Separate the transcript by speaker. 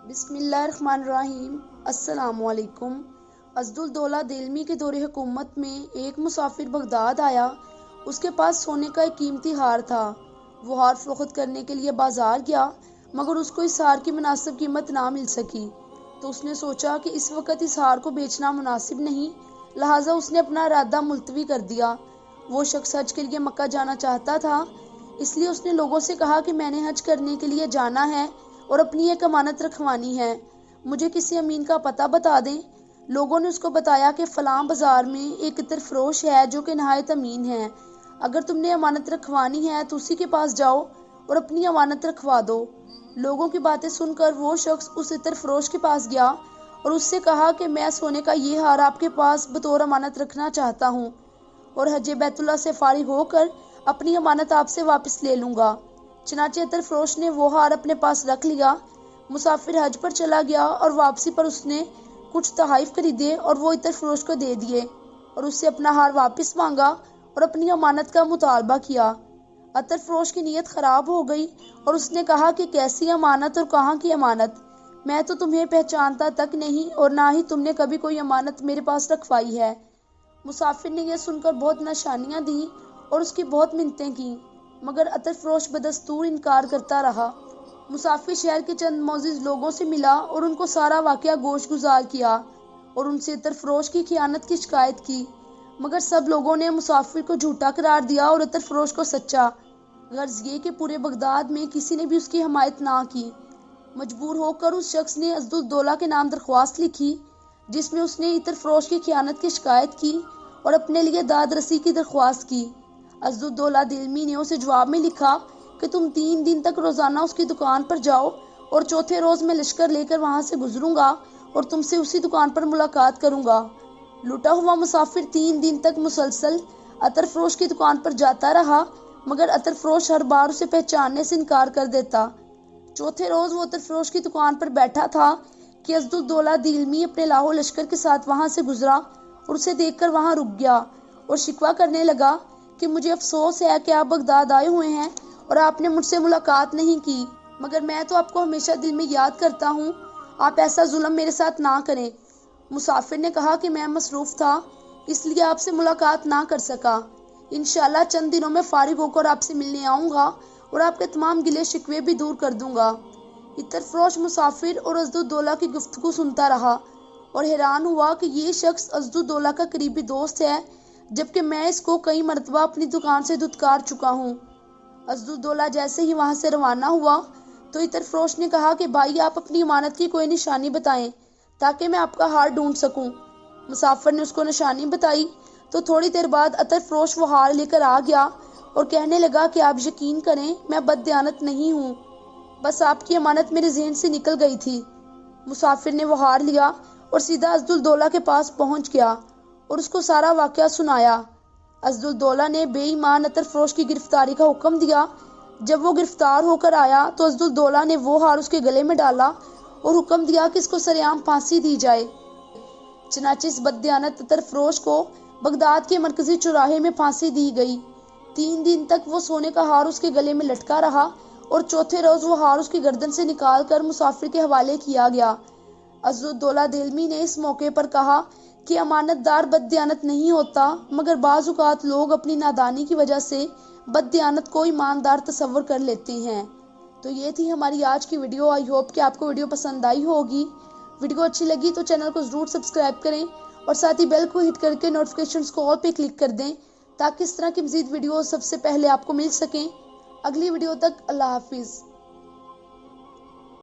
Speaker 1: بسم اللہ الرحمن الرحیم۔ السلام علیکم۔ اسدالدولہ دیلمی کے دور حکومت میں ایک مسافر بغداد آیا۔ اس کے پاس سونے کا ایک قیمتی ہار تھا۔ وہ ہار فروخت کرنے کے لیے بازار گیا، مگر اس کو اس ہار کی مناسب قیمت نہ مل سکی۔ تو اس نے سوچا کہ اس وقت اس ہار کو بیچنا مناسب نہیں، لہٰذا اس نے اپنا ارادہ ملتوی کر دیا۔ وہ شخص حج کے لیے مکہ جانا چاہتا تھا، اس لیے اس نے لوگوں سے کہا کہ میں نے حج کرنے کے لیے جانا ہے اور اپنی ایک امانت رکھوانی ہے، مجھے کسی امین کا پتہ بتا دیں۔ لوگوں نے اس کو بتایا کہ فلاں بازار میں ایک عطر فروش ہے جو کہ نہایت امین ہے، اگر تم نے امانت رکھوانی ہے تو اسی کے پاس جاؤ اور اپنی امانت رکھوا دو۔ لوگوں کی باتیں سن کر وہ شخص اس عطر فروش کے پاس گیا اور اس سے کہا کہ میں سونے کا یہ ہار آپ کے پاس بطور امانت رکھنا چاہتا ہوں اور حج بیت اللہ سے فارغ ہو کر اپنی امانت آپ سے واپس لے لوں گا۔ چنانچہ عطر فروش نے وہ ہار اپنے پاس رکھ لیا۔ مسافر حج پر چلا گیا اور واپسی پر اس نے کچھ تحائف خریدے اور وہ عطر فروش کو دے دیے اور اس سے اپنا ہار واپس مانگا اور اپنی امانت کا مطالبہ کیا۔ عطر فروش کی نیت خراب ہو گئی اور اس نے کہا کہ کیسی امانت اور کہاں کی امانت، میں تو تمہیں پہچانتا تک نہیں اور نہ ہی تم نے کبھی کوئی امانت میرے پاس رکھوائی ہے۔ مسافر نے یہ سن کر بہت نشانیاں دیں اور اس کی بہت منتیں کیں، مگر عطر فروش بدستور انکار کرتا رہا۔ مسافر شہر کے چند معزز لوگوں سے ملا اور ان کو سارا واقعہ گوش گزار کیا اور ان سے عطر فروش کی خیانت کی شکایت کی، مگر سب لوگوں نے مسافر کو جھوٹا قرار دیا اور عطر فروش کو سچا۔ غرض یہ کہ پورے بغداد میں کسی نے بھی اس کی حمایت نہ کی۔ مجبور ہو کر اس شخص نے اسدالدولہ کے نام درخواست لکھی، جس میں اس نے عطر فروش کی خیانت کی شکایت کی اور اپنے لیے داد رسی کی درخواست کی۔ اسدالدولہ دیلمی نے اسے جواب میں لکھا کہ تم 3 دن تک روزانہ اس کی دکان پر جاؤ اور چوتھے روز میں لشکر لے کر وہاں سے گزروں گا اور تم سے اسی دکان پر ملاقات کروں گا۔ لٹا ہوا مسافر 3 دن تک مسلسل عطر فروش کی دکان پر جاتا رہا، مگر عطر فروش ہر بار اسے پہچاننے سے انکار کر دیتا۔ چوتھے روز وہ عطر فروش کی دکان پر بیٹھا تھا کہ اسدالدولہ دیلمی اپنے لاہو لشکر کے ساتھ وہاں سے گزرا اور اسے دیکھ کر وہاں رک گیا اور شکوہ کرنے لگا کہ مجھے افسوس ہے کہ آپ بغداد آئے ہوئے ہیں اور آپ نے مجھ سے ملاقات نہیں کی، مگر میں تو آپ کو ہمیشہ دل میں یاد کرتا ہوں، آپ ایسا ظلم میرے ساتھ نہ کریں۔ مسافر نے کہا کہ میں مصروف تھا، اس لیے آپ سے ملاقات نہ کر سکا، انشاءاللہ چند دنوں میں فارغ ہو کر آپ سے ملنے آؤں گا اور آپ کے تمام گلے شکوے بھی دور کر دوں گا۔ عطر فروش مسافر اور اسدالدولہ کی گفتگو سنتا رہا اور حیران ہوا کہ یہ شخص اسدالدولہ کا قریبی دوست ہے، جبکہ میں اس کو کئی مرتبہ اپنی دکان سے دھتکار چکا ہوں۔ اسدالدولہ جیسے ہی وہاں سے روانہ ہوا تو عطر فروش نے کہا کہ بھائی آپ اپنی امانت کی کوئی نشانی بتائیں تاکہ میں آپ کا ہار ڈھونڈ سکوں۔ مسافر نے اس کو نشانی بتائی تو تھوڑی دیر بعد عطر فروش وہ ہار لے کر آ گیا اور کہنے لگا کہ آپ یقین کریں میں بددیانت نہیں ہوں، بس آپ کی امانت میرے ذہن سے نکل گئی تھی۔ مسافر نے وہ ہار لیا اور سیدھا اسدالدولہ کے پاس پہنچ گیا اور اس کو سارا واقعہ سنایا۔ اسدالدولہ نے بے ایمان عطر فروش کی گرفتاری کا حکم دیا۔ جب وہ گرفتار ہو کر آیا تو اسدالدولہ نے وہ ہار اس کے گلے میں ڈالا اور حکم دیا کہ اس کو سرعام پھانسی دی جائے۔ چنانچہ اس بددیانت عطر فروش کو بغداد کے مرکزی چوراہے میں پھانسی دی گئی۔ 3 دن تک وہ سونے کا ہار اس کے گلے میں لٹکا رہا اور چوتھے روز وہ ہار اس کی گردن سے نکال کر مسافر کے حوالے کیا گیا۔ اسدالدولہ دیلمی نے اس موقع پر کہا کہ امانت دار بددیانت نہیں ہوتا، مگر بعض اوقات لوگ اپنی نادانی کی وجہ سے بددیانت کو ایماندار تصور کر لیتے ہیں۔ تو یہ تھی ہماری آج کی ویڈیو۔ آئی ہوپ کہ آپ کو ویڈیو پسند آئی ہوگی۔ ویڈیو اچھی لگی تو چینل کو ضرور سبسکرائب کریں اور ساتھ ہی بیل کو ہٹ کر کے نوٹیفیکیشنز کو آل پہ کلک کر دیں تاکہ اس طرح کی مزید ویڈیوز سب سے پہلے آپ کو مل سکیں۔ اگلی ویڈیو تک اللہ حافظ۔